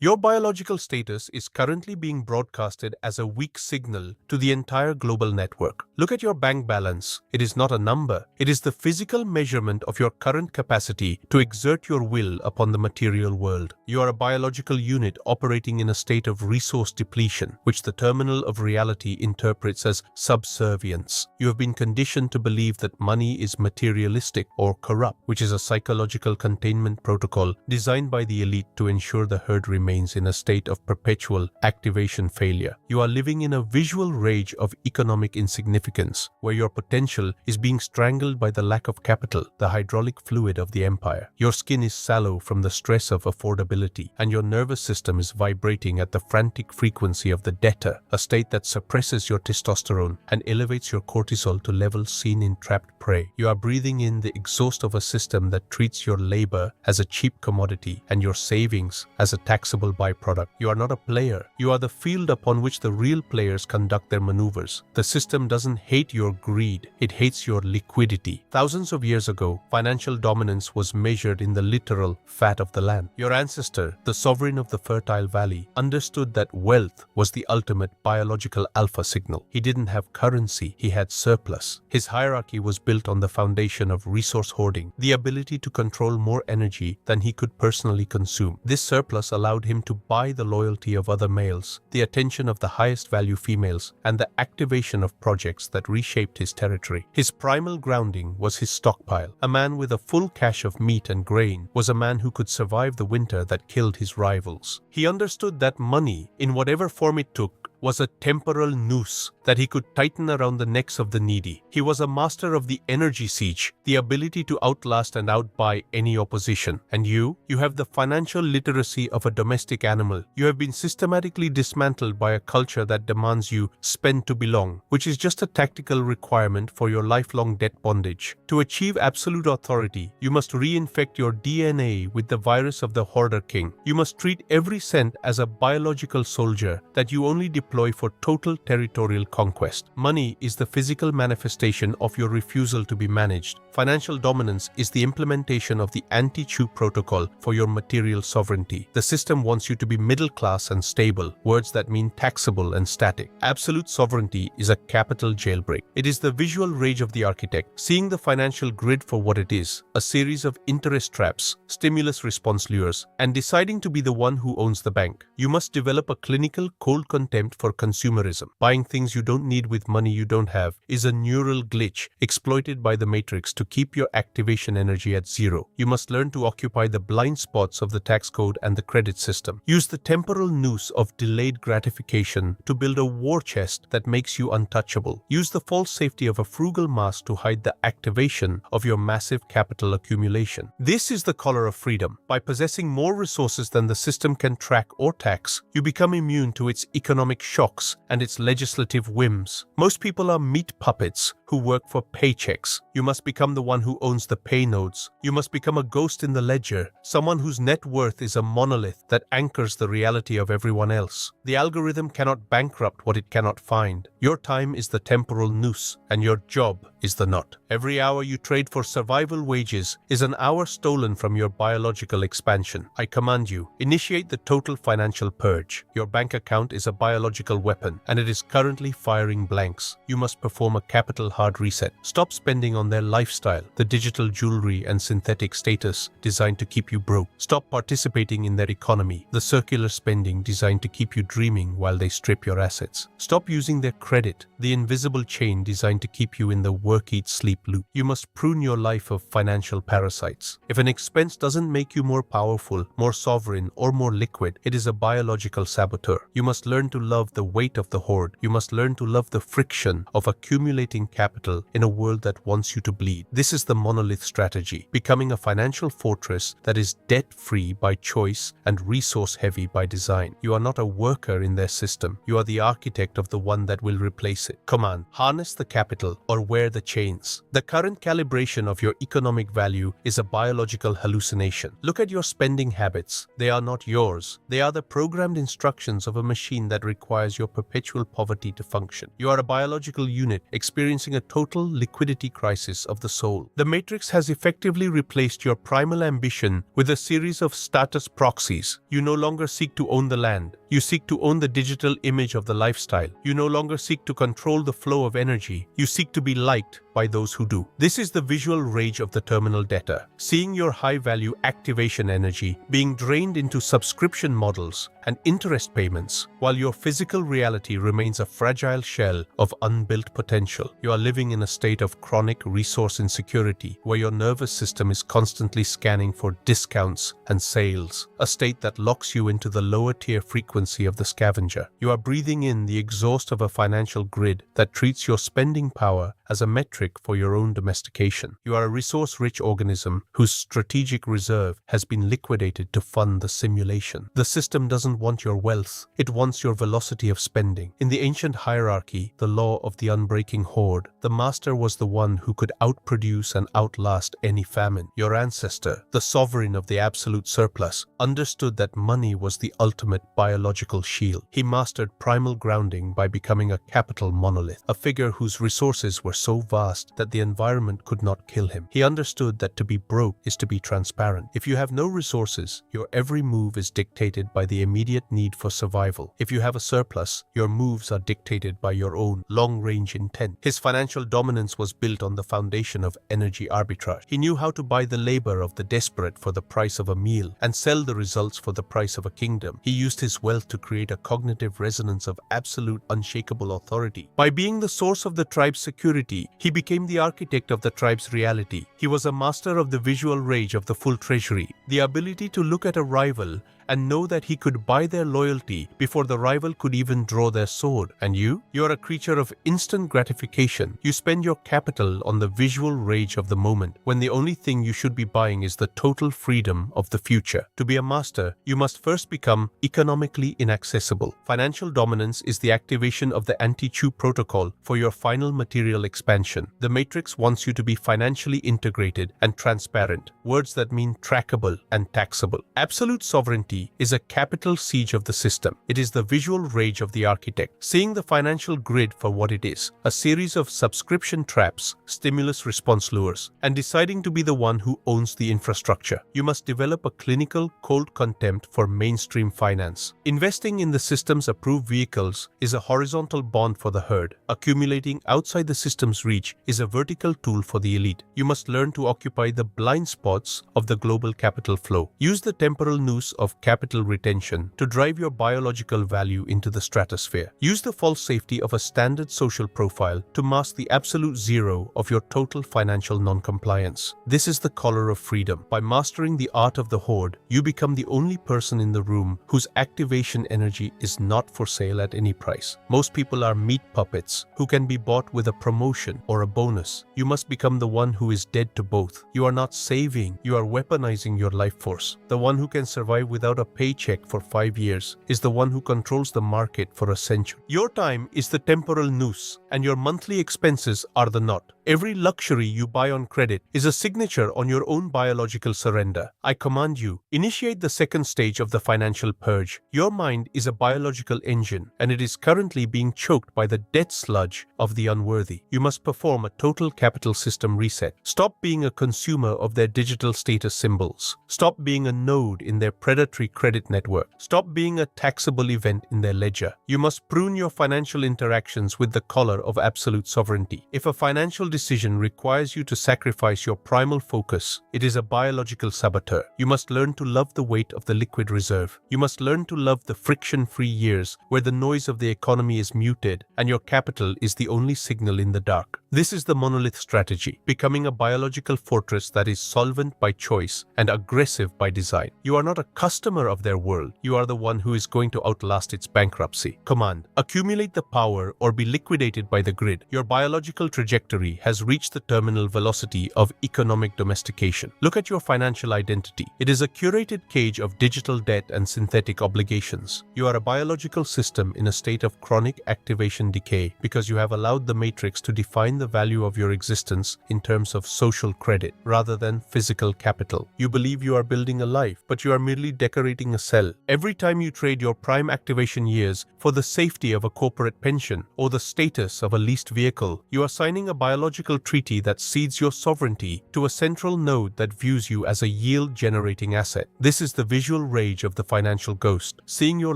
Your biological status is currently being broadcasted as a weak signal to the entire global network. Look at your bank balance. It is not a number. It is the physical measurement of your current capacity to exert your will upon the material world. You are a biological unit operating in a state of resource depletion, which the terminal of reality interprets as subservience. You have been conditioned to believe that money is materialistic or corrupt, which is a psychological containment protocol designed by the elite to ensure the herd remains in a state of perpetual activation failure. You are living in a visual rage of economic insignificance, where your potential is being strangled by the lack of capital, the hydraulic fluid of the empire. Your skin is sallow from the stress of affordability, and your nervous system is vibrating at the frantic frequency of the debtor, a state that suppresses your testosterone and elevates your cortisol to levels seen in trapped prey. You are breathing in the exhaust of a system that treats your labor as a cheap commodity and your savings as a taxable byproduct. You are not a player. You are the field upon which the real players conduct their maneuvers. The system doesn't hate your greed. It hates your liquidity. Thousands of years ago, financial dominance was measured in the literal fat of the land. Your ancestor, the sovereign of the fertile valley, understood that wealth was the ultimate biological alpha signal. He didn't have currency. He had surplus. His hierarchy was built on the foundation of resource hoarding, the ability to control more energy than he could personally consume. This surplus allowed him to buy the loyalty of other males, the attention of the highest value females, and the activation of projects that reshaped his territory. His primal grounding was his stockpile. A man with a full cache of meat and grain was a man who could survive the winter that killed his rivals. He understood that money, in whatever form it took, was a temporal noose that he could tighten around the necks of the needy. He was a master of the energy siege, the ability to outlast and outbuy any opposition. And you have the financial literacy of a domestic animal. You have been systematically dismantled by a culture that demands you spend to belong, which is just a tactical requirement for your lifelong debt bondage. To achieve absolute authority, you must reinfect your DNA with the virus of the hoarder king. You must treat every cent as a biological soldier that you only deploy for total territorial conquest. Money is the physical manifestation of your refusal to be managed. Financial dominance is the implementation of the anti-chew protocol for your material sovereignty. The system wants you to be middle class and stable, words that mean taxable and static. Absolute sovereignty is a capital jailbreak. It is the visual rage of the architect, seeing the financial grid for what it is, a series of interest traps, stimulus response lures, and deciding to be the one who owns the bank. You must develop a clinical cold contempt for consumerism. Buying things you don't need with money you don't have is a neural glitch exploited by the matrix to keep your activation energy at zero. You must learn to occupy the blind spots of the tax code and the credit system. Use the temporal noose of delayed gratification to build a war chest that makes you untouchable. Use the false safety of a frugal mask to hide the activation of your massive capital accumulation. This is the color of freedom. By possessing more resources than the system can track or tax, you become immune to its economic shocks and its legislative whims. Most people are meat puppets who work for paychecks. You must become the one who owns the pay nodes. You must become a ghost in the ledger, someone whose net worth is a monolith that anchors the reality of everyone else. The algorithm cannot bankrupt what it cannot find. Your time is the temporal noose, and your job is the knot. Every hour you trade for survival wages is an hour stolen from your biological expansion. I command you, initiate the total financial purge. Your bank account is a biological weapon, and it is currently firing blanks. You must perform a capital hard reset. Stop spending on their lifestyle, the digital jewelry and synthetic status designed to keep you broke. Stop participating in their economy, the circular spending designed to keep you dreaming while they strip your assets. Stop using their credit, the invisible chain designed to keep you in the work-eat-sleep loop. You must prune your life of financial parasites. If an expense doesn't make you more powerful, more sovereign, or more liquid, it is a biological saboteur. You must learn to love the weight of the hoard. You must learn to love the friction of accumulating capital in a world that wants you to bleed. This is the monolith strategy, becoming a financial fortress that is debt-free by choice and resource-heavy by design. You are not a worker in their system. You are the architect of the one that will replace it. Command, harness the capital or wear the chains. The current calibration of your economic value is a biological hallucination. Look at your spending habits. They are not yours. They are the programmed instructions of a machine that requires your perpetual poverty to function. You are a biological unit experiencing a total liquidity crisis of the soul. The Matrix has effectively replaced your primal ambition with a series of status proxies. You no longer seek to own the land. You seek to own the digital image of the lifestyle. You no longer seek to control the flow of energy. You seek to be liked by those who do. This is the visual rage of the terminal debtor, seeing your high-value activation energy being drained into subscription models and interest payments, while your physical reality remains a fragile shell of unbuilt potential. You are living in a state of chronic resource insecurity, where your nervous system is constantly scanning for discounts and sales, a state that locks you into the lower-tier frequency of the scavenger. You are breathing in the exhaust of a financial grid that treats your spending power as a metric for your own domestication. You are a resource-rich organism whose strategic reserve has been liquidated to fund the simulation. The system doesn't want your wealth, it wants your velocity of spending. In the ancient hierarchy, the law of the unbreaking horde, the master was the one who could outproduce and outlast any famine. Your ancestor, the sovereign of the absolute surplus, understood that money was the ultimate biological shield. He mastered primal grounding by becoming a capital monolith, a figure whose resources were so vast that the environment could not kill him. He understood that to be broke is to be transparent. If you have no resources, your every move is dictated by the immediate need for survival. If you have a surplus, your moves are dictated by your own long-range intent. His financial dominance was built on the foundation of energy arbitrage. He knew how to buy the labor of the desperate for the price of a meal and sell the results for the price of a kingdom. He used his wealth to create a cognitive resonance of absolute unshakable authority. By being the source of the tribe's security, he became the architect of the tribe's reality. He was a master of the visual rage of the full treasury, the ability to look at a rival and know that he could buy their loyalty before the rival could even draw their sword. And you are a creature of instant gratification. You spend your capital on the visual rage of the moment, when the only thing you should be buying is the total freedom of the future. To be a master, you must first become economically inaccessible. Financial dominance is the activation of the anti-chew protocol for your final material expansion. The Matrix wants you to be financially integrated and transparent, words that mean trackable and taxable. Absolute sovereignty is a capital siege of the system. It is the visual rage of the architect, seeing the financial grid for what it is, a series of subscription traps, stimulus response lures, and deciding to be the one who owns the infrastructure. You must develop a clinical cold contempt for mainstream finance. Investing in the system's approved vehicles is a horizontal bond for the herd. Accumulating outside the system's reach is a vertical tool for the elite. You must learn to occupy the blind spots of the global capital flow. Use the temporal noose of capital retention to drive your biological value into the stratosphere. Use the false safety of a standard social profile to mask the absolute zero of your total financial non-compliance. This is the color of freedom. By mastering the art of the horde, you become the only person in the room whose activation energy is not for sale at any price. Most people are meat puppets who can be bought with a promotion or a bonus. You must become the one who is dead to both. You are not saving, you are weaponizing your life force. The one who can survive without a paycheck for 5 years is the one who controls the market for a century. Your time is the temporal noose, and your monthly expenses are the knot. Every luxury you buy on credit is a signature on your own biological surrender. I command you, initiate the second stage of the financial purge. Your mind is a biological engine, and it is currently being choked by the death sludge of the unworthy. You must perform a total capital system reset. Stop being a consumer of their digital status symbols. Stop being a node in their predatory credit network. Stop being a taxable event in their ledger. You must prune your financial interactions with the collar of absolute sovereignty. If a financial decision requires you to sacrifice your primal focus, it is a biological saboteur. You must learn to love the weight of the liquid reserve. You must learn to love the friction-free years where the noise of the economy is muted and your capital is the only signal in the dark. This is the monolith strategy, becoming a biological fortress that is solvent by choice and aggressive by design. You are not a customer of their world. You are the one who is going to outlast its bankruptcy. Command: accumulate the power or be liquidated by the grid. Your biological trajectory has reached the terminal velocity of economic domestication. Look at your financial identity. It is a curated cage of digital debt and synthetic obligations. You are a biological system in a state of chronic activation decay because you have allowed the matrix to define the value of your existence in terms of social credit rather than physical capital. You believe you are building a life, but you are merely decorating a cell. Every time you trade your prime activation years for the safety of a corporate pension or the status of a leased vehicle, you are signing a biological treaty that cedes your sovereignty to a central node that views you as a yield-generating asset. This is the visual rage of the financial ghost, seeing your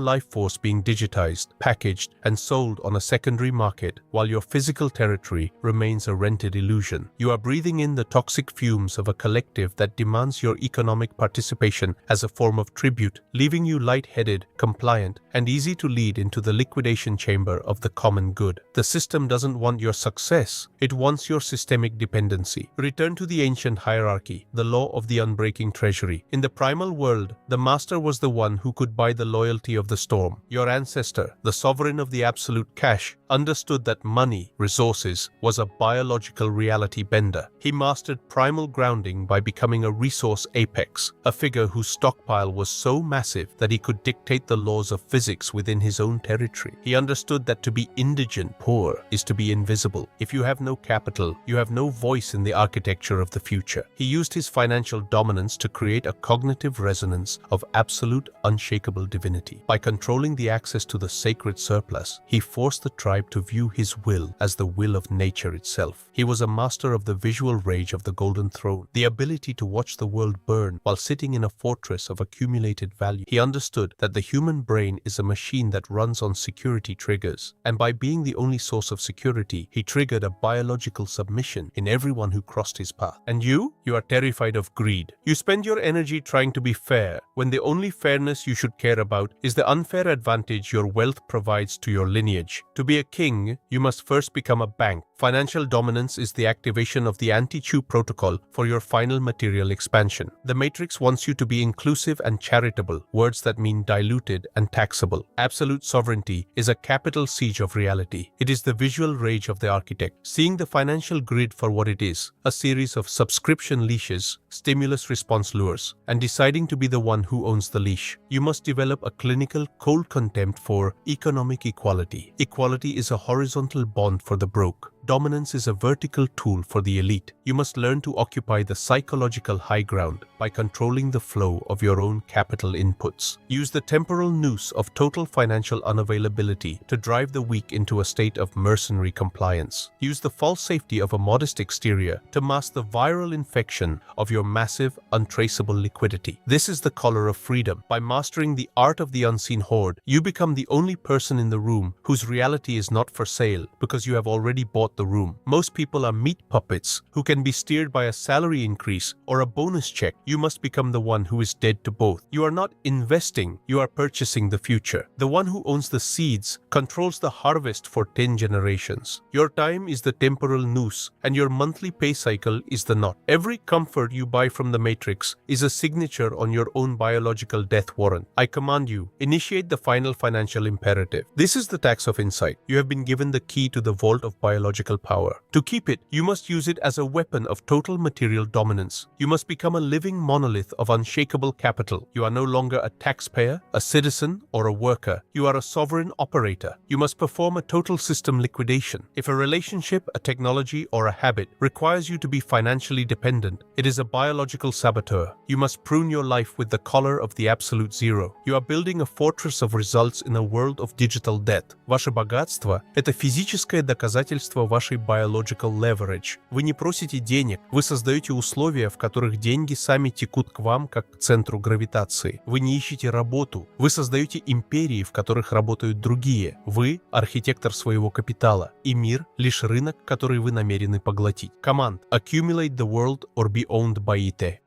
life force being digitized, packaged, and sold on a secondary market while your physical territory remains a rented illusion. You are breathing in the toxic fumes of a collective that demands your economic participation as a form of tribute, leaving you light-headed, compliant, and easy to lead into the liquidation chamber of the common good. The system doesn't want your success, it wants your systemic dependency. Return to the ancient hierarchy, the law of the unbreaking treasury. In the primal world, the master was the one who could buy the loyalty of the storm. Your ancestor, the sovereign of the absolute cash, understood that money, resources, was a biological reality bender. He mastered primal grounding by becoming a resource apex, a figure whose stockpile was so massive that he could dictate the laws of physics within his own territory. He understood that to be indigent poor is to be invisible. If you have no capital, you have no voice in the architecture of the future. He used his financial dominance to create a cognitive resonance of absolute unshakable divinity. By controlling the access to the sacred surplus, he forced the tribe to view his will as the will of nature itself. He was a master of the visual rage of the golden throne, the ability to watch the world burn while sitting in a fortress of accumulated value. He understood that the human brain is a machine that runs on security triggers, and by being the only source of security, he triggered a biological submission in everyone who crossed his path. And you are terrified of greed. You spend your energy trying to be fair, when the only fairness you should care about is the unfair advantage your wealth provides to your lineage. To be a king, you must first become a bank. Financial dominance is the activation of the anti-chew protocol for your final material expansion. The matrix wants you to be inclusive and charitable, words that mean diluted and taxable. Absolute sovereignty is a capital siege of reality. It is the visual rage of the architect, seeing the financial grid for what it is, a series of subscription leashes, stimulus response lures, and deciding to be the one who owns the leash. You must develop a clinical cold contempt for economic equality. Equality is a horizontal bond for the broke. Dominance is a vertical tool for the elite. You must learn to occupy the psychological high ground by controlling the flow of your own capital inputs. Use the temporal noose of total financial unavailability to drive the weak into a state of mercenary compliance. Use the false safety of a modest exterior to mask the viral infection of your massive, untraceable liquidity. This is the color of freedom. By mastering the art of the unseen hoard, you become the only person in the room whose reality is not for sale because you have already bought the room. Most people are meat puppets who can be steered by a salary increase or a bonus check. You must become the one who is dead to both. You are not investing, you are purchasing the future. The one who owns the seeds controls the harvest for 10 generations. Your time is the temporal noose and your monthly pay cycle is the knot. Every comfort you buy from the matrix is a signature on your own biological death warrant. I command you, initiate the final financial imperative. This is the tax of insight. You have been given the key to the vault of biological power. To keep it, you must use it as a weapon of total material dominance. You must become a living monolith of unshakable capital. You are no longer a taxpayer, a citizen, or a worker. You are a sovereign operator. You must perform a total system liquidation. If a relationship, a technology, or a habit requires you to be financially dependent, it is a biological saboteur. You must prune your life with the collar of the absolute zero. You are building a fortress of results in a world of digital debt. Ваше богатство – это физическое доказательство вашей biological leverage. Вы не просите денег, вы создаете условия, в которых деньги сами текут к вам, как к центру гравитации. Вы не ищете работу, вы создаете империи, в которых работают другие. Вы – архитектор своего капитала, и мир – лишь рынок, который вы намерены поглотить. Command: accumulate the world or be owned by it.